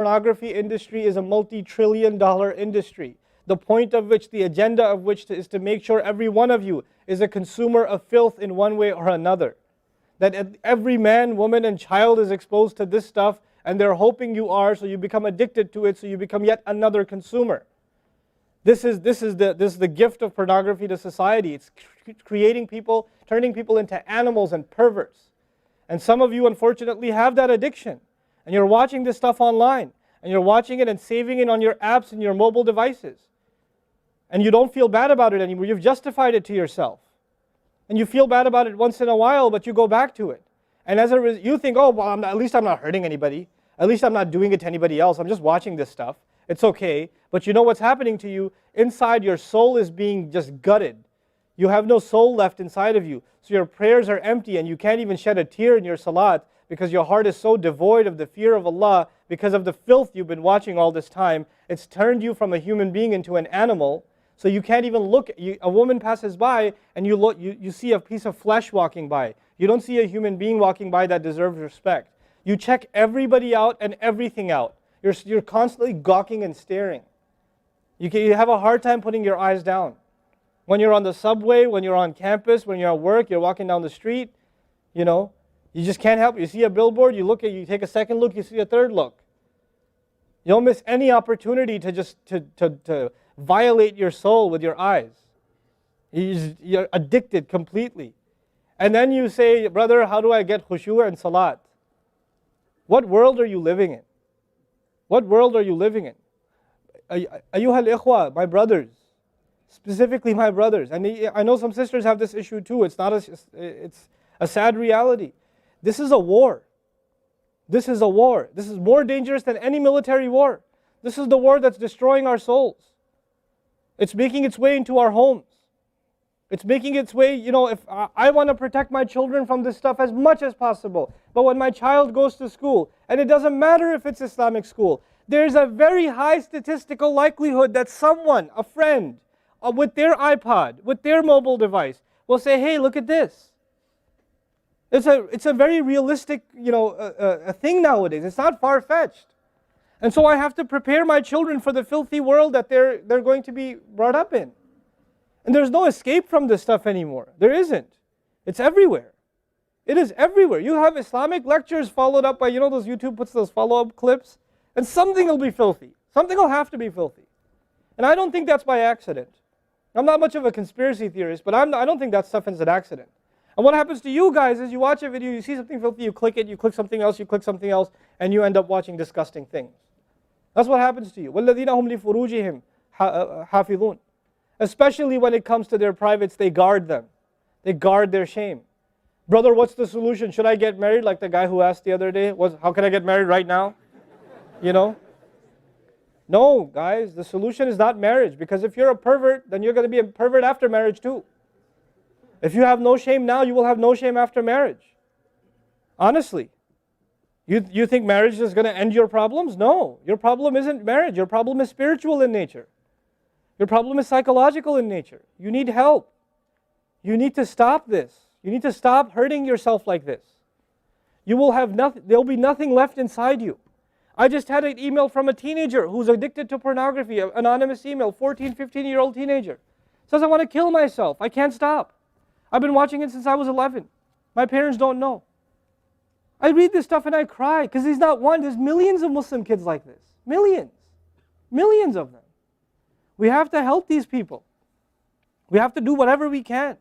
Pornography industry is a multi-trillion-dollar industry. The point of which, the agenda of which is to make sure every one of you is a consumer of filth in one way or another. That every man, woman, and child is exposed to this stuff, and they're hoping you are, so you become addicted to it, so you become yet another consumer. This is the gift of pornography to society. It's creating people, turning people into animals and perverts. And some of you, unfortunately, have that addiction. And you're watching this stuff online. And you're watching it and saving it on your apps and your mobile devices. And you don't feel bad about it anymore. You've justified it to yourself. And you feel bad about it once in a while, but you go back to it. And as a result, you think, oh, well, at least I'm not hurting anybody. At least I'm not doing it to anybody else. I'm just watching this stuff. It's okay. But you know what's happening to you? Inside, your soul is being just gutted. You have no soul left inside of you. So your prayers are empty and you can't even shed a tear in your salat because your heart is so devoid of the fear of Allah because of the filth you've been watching all this time. It's turned you from a human being into an animal. So you can't even look. A woman passes by and you see a piece of flesh walking by. You don't see a human being walking by that deserves respect. You check everybody out and everything out. You're constantly gawking and staring. You have a hard time putting your eyes down. When you're on the subway, when you're on campus, when you're at work, you're walking down the street, you just can't help it. You see a billboard, you take a second look, you see a third look. You don't miss any opportunity to just to violate your soul with your eyes. You're addicted completely. And then you say, brother, how do I get khushu' and salat? What world are you living in? What world are you living in? Ayyuhal ikhwa, my brothers. Specifically my brothers. And I know some sisters have this issue too. It's a sad reality. This is a war. This is a war. This is more dangerous than any military war. This is the war that's destroying our souls. It's making its way into our homes. It's making its way, if I want to protect my children from this stuff as much as possible. But when my child goes to school, and it doesn't matter if it's Islamic school, there's a very high statistical likelihood that someone, a friend, with their iPod, with their mobile device, will say, hey, look at this. It's a very realistic, a thing nowadays. It's not far-fetched. And so I have to prepare my children for the filthy world that they're going to be brought up in. And there's no escape from this stuff anymore. There isn't. It's everywhere. It is everywhere. You have Islamic lectures followed up by, those YouTube puts those follow-up clips, and something will be filthy. Something will have to be filthy. And I don't think that's by accident. I'm not much of a conspiracy theorist, but I don't think that stuff is an accident. And what happens to you guys is you watch a video, you see something filthy, you click it, you click something else, and you end up watching disgusting things. That's what happens to you. وَالَّذِينَ هُمْ لِفُرُوجِهِمْ حَافِظُونَ. Especially when it comes to their privates, they guard them. They guard their shame. Brother, what's the solution? Should I get married? Like the guy who asked the other day, how can I get married right now? No, guys, the solution is not marriage. Because if you're a pervert, then you're going to be a pervert after marriage too. If you have no shame now, you will have no shame after marriage. Honestly. You think marriage is going to end your problems? No. Your problem isn't marriage. Your problem is spiritual in nature. Your problem is psychological in nature. You need help. You need to stop this. You need to stop hurting yourself like this. You will have nothing, there'll be nothing left inside you. I just had an email from a teenager who's addicted to pornography, an anonymous email, 14, 15-year-old teenager. Says, I want to kill myself. I can't stop. I've been watching it since I was 11. My parents don't know. I read this stuff and I cry because he's not one. There's millions of Muslim kids like this. Millions. Millions of them. We have to help these people. We have to do whatever we can.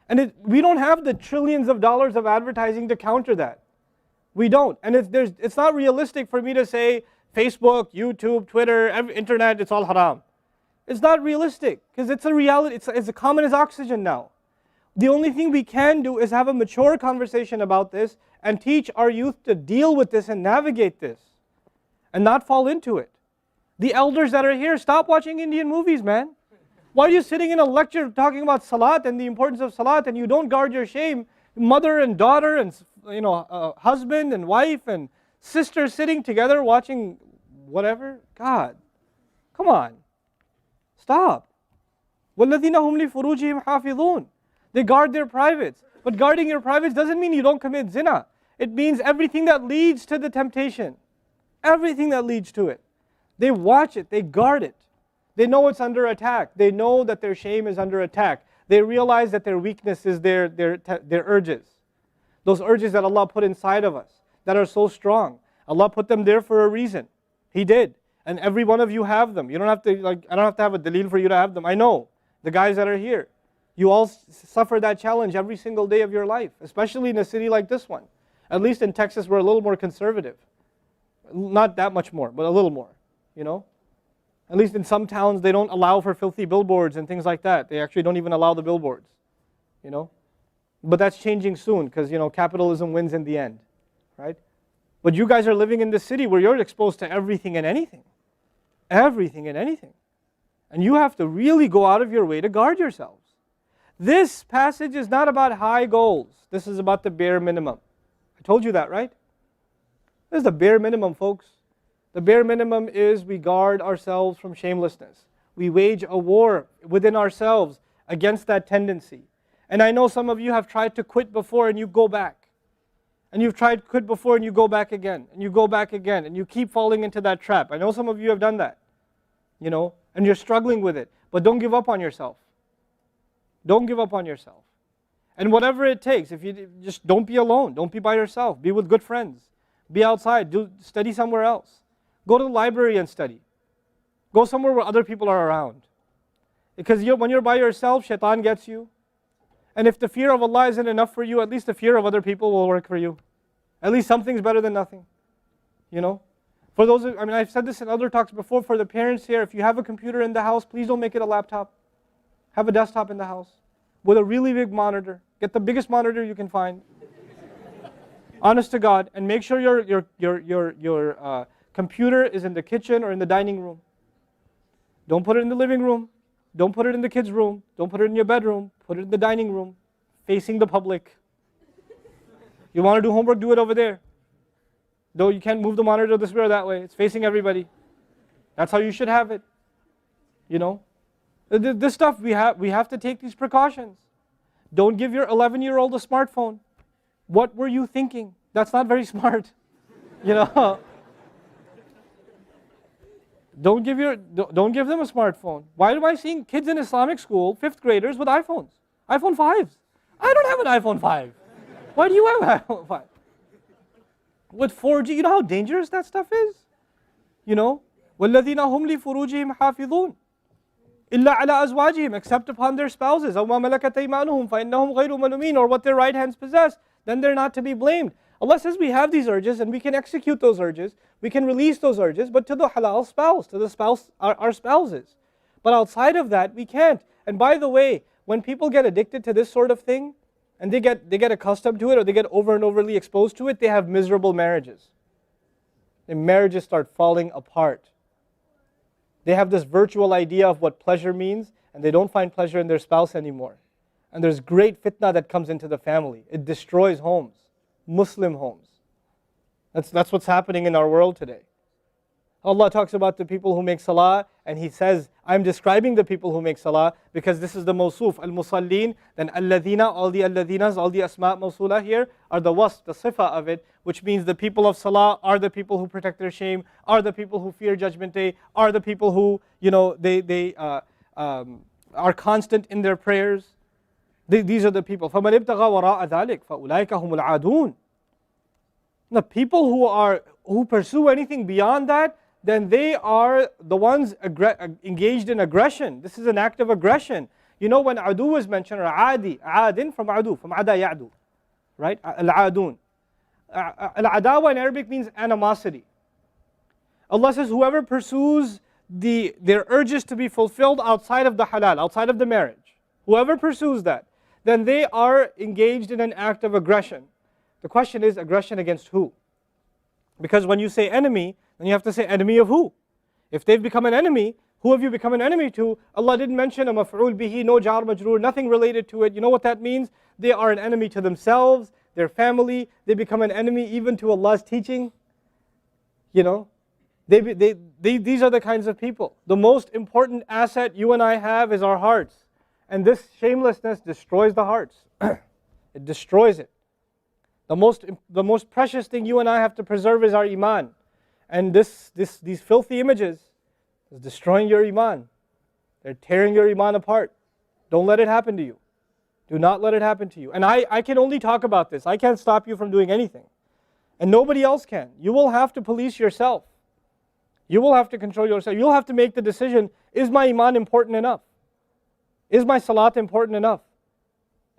And we don't have the trillions of dollars of advertising to counter that. We don't. And it's not realistic for me to say Facebook, YouTube, Twitter, internet, it's all haram. It's not realistic because it's a reality. It's as common as oxygen now. The only thing we can do is have a mature conversation about this and teach our youth to deal with this and navigate this and not fall into it. The elders that are here, stop watching Indian movies, man. Why are you sitting in a lecture talking about salat and the importance of salat and you don't guard your shame? Mother and daughter and husband and wife and sister sitting together watching whatever? God, come on. Stop. وَالَّذِينَ هُمْ لِفُرُوجِهِمْ حَافِظُونَ. They guard their privates. But guarding your privates doesn't mean you don't commit zina. It means everything that leads to the temptation. Everything that leads to it. They watch it, they guard it. They know it's under attack. They know that their shame is under attack. They realize that their weakness is their urges. Those urges that Allah put inside of us, that are so strong. Allah put them there for a reason. He did. And every one of you have them. You don't have to, I don't have to have a dalil for you to have them. I know. The guys that are here. You all suffer that challenge every single day of your life, especially in a city like this one. At least in Texas, we're a little more conservative. Not that much more, but a little more, you know. At least in some towns, they don't allow for filthy billboards and things like that. They actually don't even allow the billboards, you know. But that's changing soon because, you know, capitalism wins in the end, right? But you guys are living in this city where you're exposed to everything and anything. Everything and anything. And you have to really go out of your way to guard yourselves. This passage is not about high goals. This is about the bare minimum. I told you that, right? This is the bare minimum, folks. The bare minimum is we guard ourselves from shamelessness. We wage a war within ourselves against that tendency. And I know some of you have tried to quit before and you go back. And you've tried to quit before and you go back again. And you go back again. And you keep falling into that trap. I know some of you have done that. You know, and you're struggling with it. But don't give up on yourself. Don't give up on yourself. And whatever it takes, if you just don't be alone. Don't be by yourself. Be with good friends. Be outside. Study somewhere else. Go to the library and study. Go somewhere where other people are around. Because when you're by yourself, shaitan gets you. And if the fear of Allah isn't enough for you, at least the fear of other people will work for you. At least something's better than nothing. You know? For those, I've said this in other talks before, for the parents here, if you have a computer in the house, please don't make it a laptop. Have a desktop in the house with a really big monitor. Get the biggest monitor you can find. Honest to God, and make sure your computer is in the kitchen or in the dining room. Don't put it in the living room. Don't put it in the kids' room. Don't put it in your bedroom. Put it in the dining room, facing the public. You want to do homework, do it over there. Though you can't move the monitor this way or that way. It's facing everybody. That's how you should have it. You know? This stuff, we have to take these precautions. Don't give your 11-year-old a smartphone. What were you thinking? That's not very smart. You know? Don't give them a smartphone. Why am I seeing kids in Islamic school, 5th graders, with iPhones? iPhone 5s. I don't have an iPhone 5. Why do you have an iPhone 5? With 4G, you know how dangerous that stuff is? You know? وَالَّذِينَ هُمْ لِفُرُوجِهِمْ حَافِظُونَ إِلَّا عَلَىٰ أَزْوَاجِهِمْ except upon their spouses. أَوْ مَا مَلَكَتْ أَيْمَانُهُمْ فَإِنَّهُمْ غَيْرُ مَلُومِينَ or what their right hands possess, then they're not to be blamed. Allah says we have these urges and we can execute those urges, we can release those urges, but to the halal spouse, to the spouse, our spouses. But outside of that, we can't. And by the way, when people get addicted to this sort of thing, and they get accustomed to it, or they get over and overly exposed to it, they have miserable marriages. Their marriages start falling apart. They have this virtual idea of what pleasure means, and they don't find pleasure in their spouse anymore. And there's great fitna that comes into the family. It destroys homes, Muslim homes. That's what's happening in our world today. Allah talks about the people who make salah, and He says, I'm describing the people who make salah because this is the mawsuf, al-musallin, then alladhina, all the alladhinas, all the asma' mawsula here are the wasf, the sifa of it, which means the people of salah are the people who protect their shame, are the people who fear judgment day, are the people who, you know, they are constant in their prayers. These are the people. فَمَنِ ابْتَغَى وَرَاءَ ذَلِكَ فَأُولَٰئِكَ هُمُ الْعَادُونَ. The people who pursue anything beyond that, then they are the ones engaged in aggression. This is an act of aggression. You know when adu is mentioned, or adi, adin from adu, from ada ya'du, right? Al-adun. Al-adawa in Arabic means animosity. Allah says whoever pursues their urges to be fulfilled outside of the halal, outside of the marriage, whoever pursues that, then they are engaged in an act of aggression. The question is, aggression against who? Because when you say enemy, then you have to say enemy of who? If they've become an enemy, who have you become an enemy to? Allah didn't mention a maf'ul bihi, no jar majroor, nothing related to it. You know what that means? They are an enemy to themselves, their family. They become an enemy even to Allah's teaching. You know, these are the kinds of people. The most important asset you and I have is our hearts. And this shamelessness destroys the hearts. It destroys it. The most precious thing you and I have to preserve is our iman. And these filthy images is destroying your iman. They're tearing your iman apart. Don't let it happen to you. Do not let it happen to you. And I can only talk about this. I can't stop you from doing anything. And nobody else can. You will have to police yourself. You will have to control yourself. You'll have to make the decision, is my iman important enough? Is my salat important enough?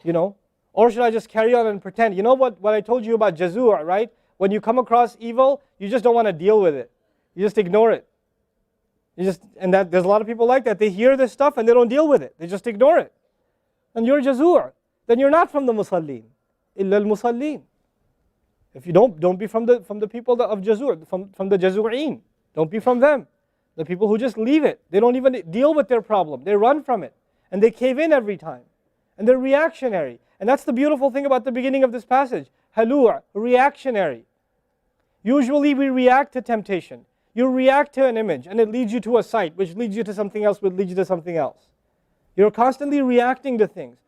You know? Or should I just carry on and pretend? You know what I told you about jazur, right? When you come across evil, you just don't want to deal with it. You just ignore it. There's a lot of people like that. They hear this stuff and they don't deal with it. They just ignore it. And you're jazur. Then you're not from the musallin. Illa al-musallin. If you don't be from the people of jazur, from the jazureen. Don't be from them. The people who just leave it. They don't even deal with their problem. They run from it. And they cave in every time. And they're reactionary. And that's the beautiful thing about the beginning of this passage. Halua, reactionary. Usually we react to temptation. You react to an image and it leads you to a site, which leads you to something else, which leads you to something else. You're constantly reacting to things.